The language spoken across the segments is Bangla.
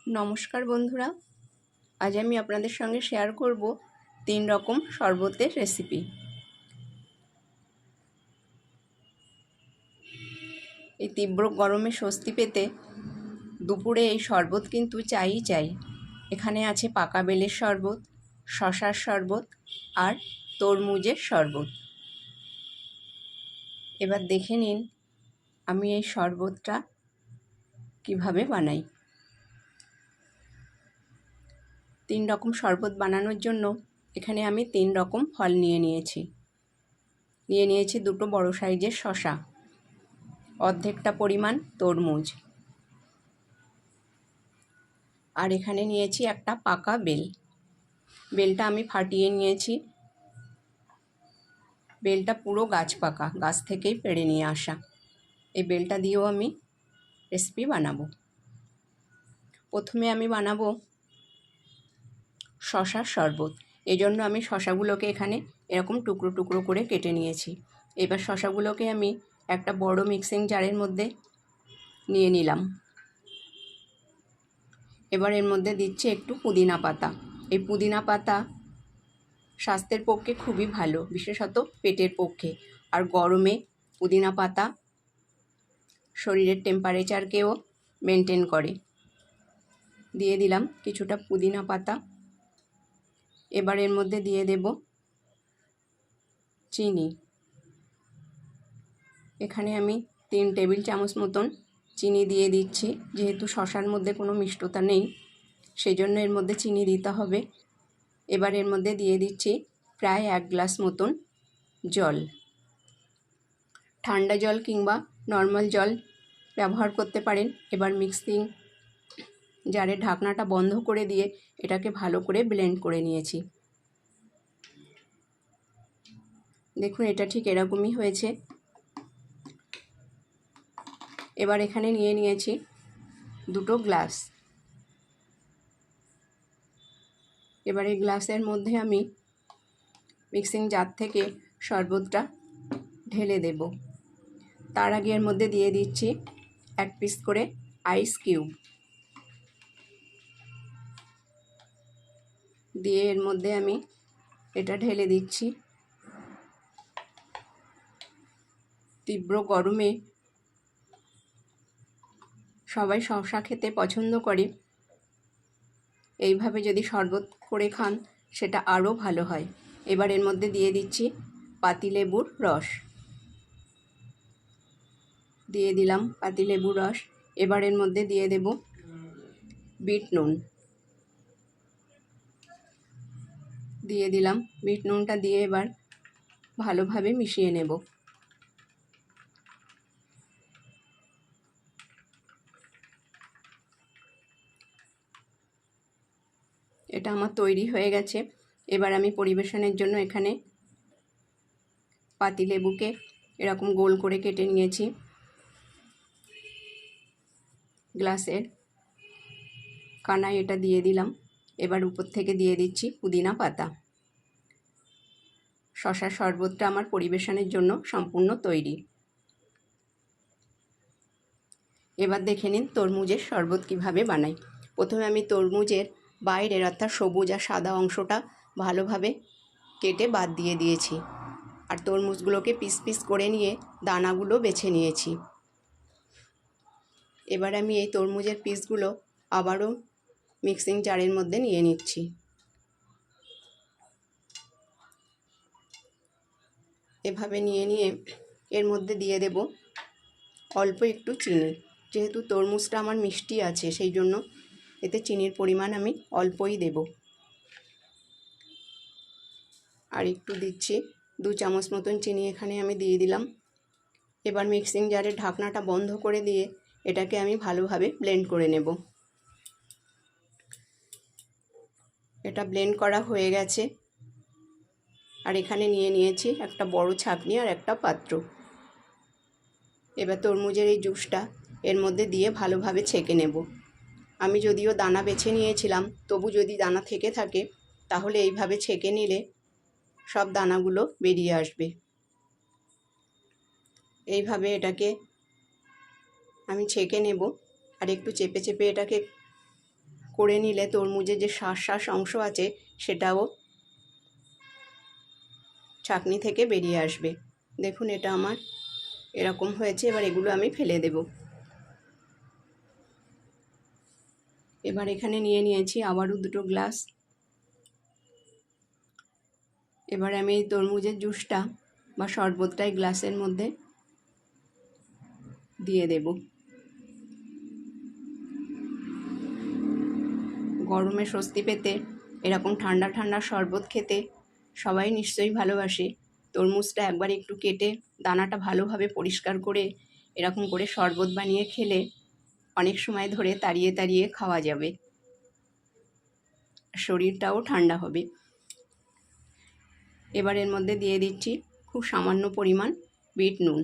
নমস্কার বন্ধুরা, আজ আমি আপনাদের সঙ্গে শেয়ার করব 3 রকম শরবতের রেসিপি। এই তীব্র গরমে স্বস্তি পেতে দুপুরে এই শরবত কিন্তু চাই। এখানে আছে পাকা বেলের শরবত, শশার শরবত আর তরমুজের শরবত। এবার দেখে নিন আমি এই শরবতটা কিভাবে বানাই। 3 রকম শরবত বানানোর জন্য এখানে আমি 3 রকম ফল নিয়ে নিয়েছি দুটো বড় সাইজের শশা, অর্ধেকটা পরিমাণ তরমুজ, আর এখানে নিয়েছি একটা পাকা বেল। বেলটা আমি ফাটিয়ে নিয়েছি। বেলটা পুরো গাছ পাকা, গাছ থেকেই পেড়ে নিয়ে আসা। এই বেলটা দিয়েও আমি রেসিপি বানাবো। প্রথমে আমি বানাবো শশার শরবত। এই জন্য আমি শশাগুলোকে এখানে এরকম টুকরো টুকরো করে কেটে নিয়েছি। এবার শশাগুলোকে আমি একটা বড় মিক্সিং জারের মধ্যে নিয়ে নিলাম। এবার এর মধ্যে দিচ্ছি একটু পুদিনা পাতা। এই পুদিনা পাতা স্বাস্থ্যের পক্ষে খুবই ভালো, বিশেষত পেটের পক্ষে। আর গরমে পুদিনা পাতা শরীরের টেম্পারেচারকেও মেনটেন করে। দিয়ে দিলাম কিছুটা পুদিনা পাতা। এবার এর মধ্যে দিয়ে দেব চিনি। এখানে আমি 3 টেবিল চামচ মতন চিনি দিয়ে দিচ্ছি। যেহেতু শশার মধ্যে কোনো মিষ্টতা নেই, সেই জন্য এর মধ্যে চিনি দিতে হবে। এবার এর মধ্যে দিয়ে দিচ্ছি প্রায় 1 গ্লাস মতন জল। ঠান্ডা জল কিংবা নর্মাল জল ব্যবহার করতে পারেন। এবার মিক্সিং জারের ঢাকনাটা বন্ধ করে দিয়ে এটাকে ভালো করে ব্লেন্ড করে নিয়েছি। দেখুন এটা ঠিক এরকমই হয়েছে। এবার এখানে নিয়েছি দুটো গ্লাস। এবার এই গ্লাসের মধ্যে আমি মিক্সিং জার থেকে শরবতটা ঢেলে দেব। তার আগে এর মধ্যে দিয়ে দিচ্ছি 1 পিস করে আইস কিউব। দিয়ে এর মধ্যে আমি এটা ঢেলে দিচ্ছি। তীব্র গরমে সবাই শসা খেতে পছন্দ করে। এইভাবে যদি শরবত করে খান সেটা আরও ভালো হয়। এবার এর মধ্যে দিয়ে দিচ্ছি পাতিলেবুর রস। দিয়ে দিলাম পাতিলেবুর রস। এবার এর মধ্যে দিয়ে দেব বিট নুন। দিয়ে দিলাম বিট নুনটা দিয়ে এবার ভালোভাবে মিশিয়ে নেব। এটা আমার তৈরি হয়ে গেছে। এবার আমি পরিবেশনের জন্য এখানে পাতিলেবুকে এরকম গোল করে কেটে নিয়েছি। গ্লাসের কানায় এটা দিয়ে দিলাম। এবার উপর থেকে দিয়ে দিচ্ছি পুদিনা পাতা। শশার শরবতটা আমার পরিবেশনের জন্য সম্পূর্ণ তৈরি। এবার দেখে নিন তরমুজের শরবত কিভাবে বানাই। প্রথমে আমি তরমুজের বাইরের অর্থাৎ সবুজ আর সাদা অংশটা ভালোভাবে কেটে বাদ দিয়ে দিয়েছি। আর তরমুজগুলোকে পিস পিস করে নিয়ে দানাগুলো বেছে নিয়েছি। এবার আমি এই তরমুজের পিসগুলো আবারও মিক্সিং জারের মধ্যে নিয়ে নিচ্ছি। এভাবে নিয়ে এর মধ্যে দিয়ে দেব অল্প একটু চিনি। যেহেতু তরমুজটা আমার মিষ্টি আছে, সেই জন্য এতে চিনির পরিমাণ আমি অল্পই দেব। আর একটু দিচ্ছি, 2 চামচ মতন চিনি এখানে আমি দিয়ে দিলাম। এবার মিক্সিং জারের ঢাকনাটা বন্ধ করে দিয়ে এটাকে আমি ভালোভাবে ব্লেন্ড করে নেব। এটা ব্লেন্ড করা হয়ে গেছে। আর এখানে নিয়েছি একটা বড় ছাঁকনি আর একটা পাত্র। এবার তরমুজের এই জুসটা এর মধ্যে দিয়ে ভালোভাবে ছেঁকে নেব। আমি যদিও দানা বেছে নিয়েছিলাম, তবু যদি দানা থেকে থাকে তাহলে এইভাবে ছেঁকে নিলে সব দানাগুলো বেরিয়ে আসবে। এইভাবে এটাকে আমি ছেঁকে নেব। আর একটু চেপে চেপে এটাকে করে নিলে তরমুজের যে শাঁস অংশ আছে সেটাও ছাঁকনি থেকে বেরিয়ে আসবে। দেখুন এটা আমার এরকম হয়েছে। এবার এগুলো আমি ফেলে দেব। এবার এখানে নিয়ে নিয়েছি আবারও 2টো গ্লাস। এবার আমি এই তরমুজের জুসটা বা শরবতটা এই গ্লাসের মধ্যে দিয়ে দেব। গরমে স্বস্তি পেতে এরকম ঠান্ডা ঠান্ডা শরবত খেতে সবাই নিশ্চয়ই ভালোবাসে। তরমুজটা একবার একটু কেটে দানাটা ভালোভাবে পরিষ্কার করে এরকম করে শরবত বানিয়ে খেলে অনেক সময় ধরে তাড়িয়ে তাড়িয়ে খাওয়া যাবে, শরীরটাও ঠান্ডা হবে। এবার এর মধ্যে দিয়ে দিচ্ছি খুব সামান্য পরিমাণ বিট নুন।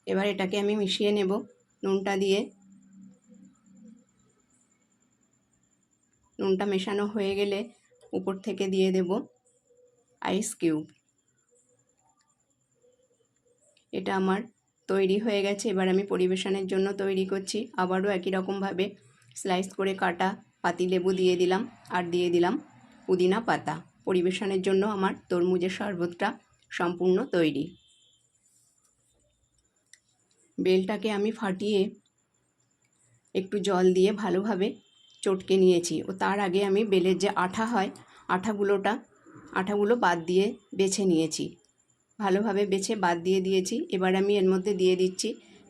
এবার এটাকে আমি মিশিয়ে নেব। নুনটা মেশানো হয়ে গেলে উপর থেকে দিয়ে দেব আইস কিউব। এটা আমার তৈরি হয়ে গেছে। এবার আমি পরিবেশনের জন্য তৈরি করছি। আবারও একই রকমভাবে স্লাইস করে কাটা পাতিলেবু দিয়ে দিলাম আর দিয়ে দিলাম পুদিনা পাতা। পরিবেশনের জন্য আমার তরমুজের শরবতটা সম্পূর্ণ তৈরি। বেলটাকে আমি ফাটিয়ে একটু জল দিয়ে ভালোভাবে চটকে নিয়েছি ও তার আগে আমি বেলের যে আঠা হয় আঠাগুলো বাদ দিয়ে বেছে নিয়েছি। ভালোভাবে বেছে বাদ দিয়ে দিয়েছি। এবার আমি এর মধ্যে দিয়ে দিচ্ছি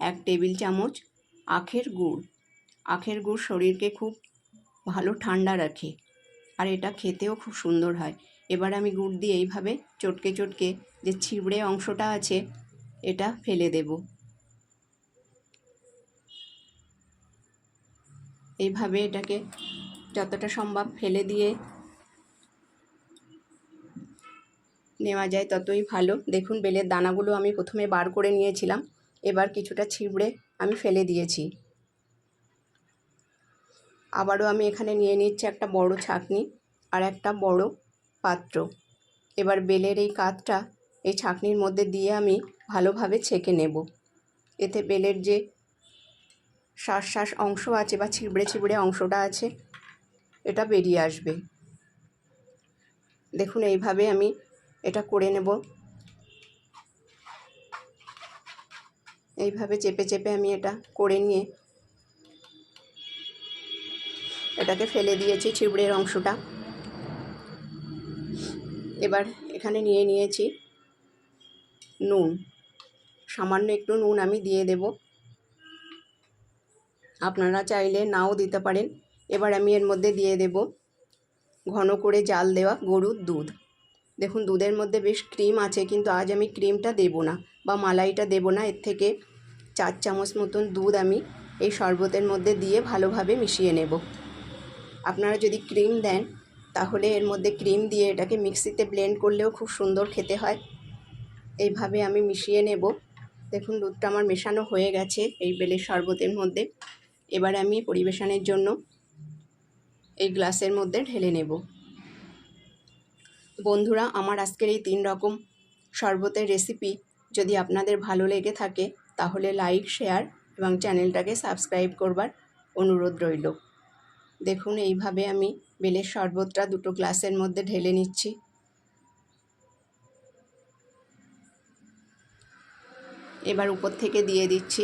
1 টেবিল চামচ আখের গুড়। আখের গুড় শরীরকে খুব ভালো ঠান্ডা রাখে আর এটা খেতেও খুব সুন্দর হয়। এবার আমি গুড় দিয়ে এইভাবে চটকে চটকে যে ছিবড়ে অংশটা আছে এটা ফেলে দেব। এইভাবে এটাকে যতটা সম্ভব ফেলে দিয়ে নেওয়া যায় ততই ভালো। দেখুন বেলের দানাগুলো আমি প্রথমে বার করে নিয়েছিলাম, এবার কিছুটা ছিবড়ে আমি ফেলে দিয়েছি। আবারও আমি এখানে নিয়ে নিচ্ছি একটা বড় ছাঁকনি আর একটা বড় পাত্র। এবার বেলের এই কাতটা এই ছাঁকনির মধ্যে দিয়ে আমি ভালোভাবে ছেঁকে নেব। এতে বেলের যে শাঁস অংশ আছে বা ছিবড়ে অংশটা আছে এটা বেরিয়ে আসবে। দেখুন এইভাবে আমি এটা করে নেব। এইভাবে চেপে চেপে আমি এটা করে নিয়ে এটাকে ফেলে দিয়েছি ছিবড়ের অংশটা। এবার এখানে নিয়ে নিয়েছি নুন, সামান্য একটু নুন আমি দিয়ে দেব। আপনারা চাইলে নাও দিতে পারেন। এবার আমি এর মধ্যে দিয়ে দেব ঘন করে জাল দেওয়া গরুর দুধ। দেখুন দুধের মধ্যে বেশ ক্রিম আছে, কিন্তু আজ আমি ক্রিমটা দেব না বা মালাইটা দেব না। এর থেকে 4 চামচ মতন দুধ আমি এই শরবতের মধ্যে দিয়ে ভালোভাবে মিশিয়ে নেব। আপনারা যদি ক্রিম দেন তাহলে এর মধ্যে ক্রিম দিয়ে এটাকে মিক্সিতে ব্লেন্ড করলেও খুব সুন্দর খেতে হয়। এইভাবে আমি মিশিয়ে নেব। দেখুন দুধটা আমার মেশানো হয়ে গেছে এই বেলের শরবতের মধ্যে। এবার আমি পরিবেশনের জন্য এই গ্লাসের মধ্যে ঢেলে নেব। বন্ধুরা, আমার আজকের এই 3 রকম শরবতের রেসিপি যদি আপনাদের ভালো লেগে থাকে তাহলে লাইক, শেয়ার এবং চ্যানেলটাকে সাবস্ক্রাইব করবার অনুরোধ রইল। দেখুন এইভাবে আমি বেলের শরবতটা 2টো গ্লাসের মধ্যে ঢেলে নিচ্ছি। এবার উপর থেকে দিয়ে দিচ্ছি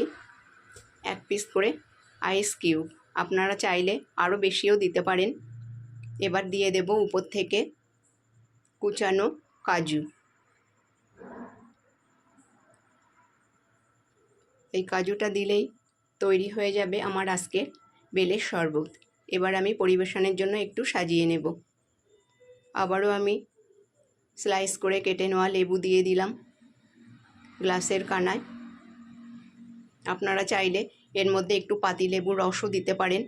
1 পিস করে আইস কিউব। আপনারা চাইলে আরও বেশিও দিতে পারেন। এবার দিয়ে দেব উপর থেকে কুচানো কাজু। এই কাজুটা দিলেই তৈরি হয়ে যাবে আমার আজকে বেলের শরবত। এবার আমি পরিবেশনের জন্য একটু সাজিয়ে নেব। আবারও আমি স্লাইস করে কেটে নেওয়া লেবু দিয়ে দিলাম গ্লাসের কানায়। আপনারা চাইলে এর মধ্যে একটু পাতিলেবুর রসও দিতে পারেন,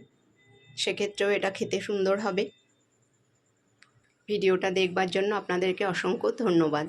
সেক্ষেত্রেও এটা খেতে সুন্দর হবে। ভিডিওটা দেখবার জন্য আপনাদেরকে অসংখ্য ধন্যবাদ।